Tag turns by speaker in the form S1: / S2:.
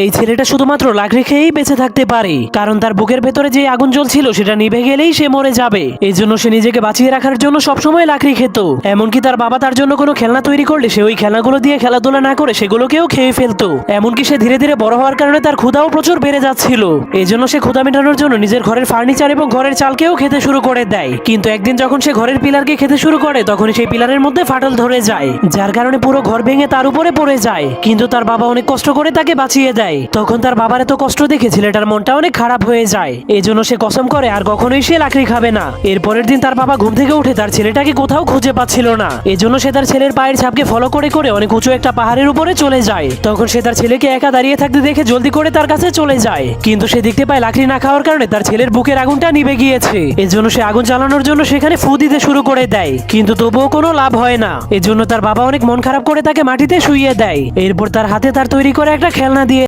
S1: এই ছেলেটা শুধুমাত্র লাকড়ি খেয়েই বেঁচে থাকতে পারে, কারণ তার বুকের ভেতরে যে আগুন জ্বলছিল সেটা নিভে গেলেই সে মরে যাবে। এই জন্য সে নিজেকে বাঁচিয়ে রাখার জন্য সবসময় লাকড়ি খেত। এমনকি তার বাবা তার জন্য কোনো খেলনা তৈরি করলে সে ওই খেলনাগুলো দিয়ে খেলাধুলা না করে সেগুলোকেও খেয়ে ফেলতো। এমনকি সে ধীরে ধীরে বড় হওয়ার কারণে তার ক্ষুধাও প্রচুর বেড়ে যাচ্ছিল। এই জন্য সে ক্ষুধা মেটানোর জন্য নিজের ঘরের ফার্নিচার এবং ঘরের চালকেও খেতে শুরু করে দেয়। কিন্তু একদিন যখন সে ঘরের পিলারকে খেতে শুরু করে তখন সেই পিলারের মধ্যে ফাটল ধরে যায়, যার কারণে পুরো ঘর ভেঙে তার উপরে পড়ে যায়। কিন্তু তার বাবা অনেক কষ্ট করে তাকে বাঁচিয়ে দেয়। তখন তার বাবার এত কষ্ট দেখে ছেলেটার মনটা অনেক খারাপ হয়ে যায়। এই জন্য সে কসম করে আর কখনোই সে লাকড়ি খাবে না। এরপরের দিন তার বাবা ঘুম থেকে উঠে তার ছেলেটাকে কোথাও খুঁজে পাচ্ছিল না। এজন্য সে তার ছেলের পায়ের ছাপকে ফলো করে করে অনেক উঁচু একটা পাহাড়ের উপরে চলে যায়। তখন সে তার ছেলেকে একা দাঁড়িয়ে থাকতে দেখে জলদি করে তার কাছে চলে যায়। কিন্তু সে দেখতে পায় লাকড়ি না খাওয়ার কারণে তার ছেলের বুকের আগুনটা নিভে গিয়েছে। এজন্য সে আগুন জ্বালানোর জন্য সেখানে ফু দিতে শুরু করে দেয়, কিন্তু তবুও কোনো লাভ হয় না। এজন্য তার বাবা অনেক মন খারাপ করে তাকে মাটিতে শুইয়ে দেয়। এরপর তার হাতে তার তৈরি করে একটা খেলনা দিয়ে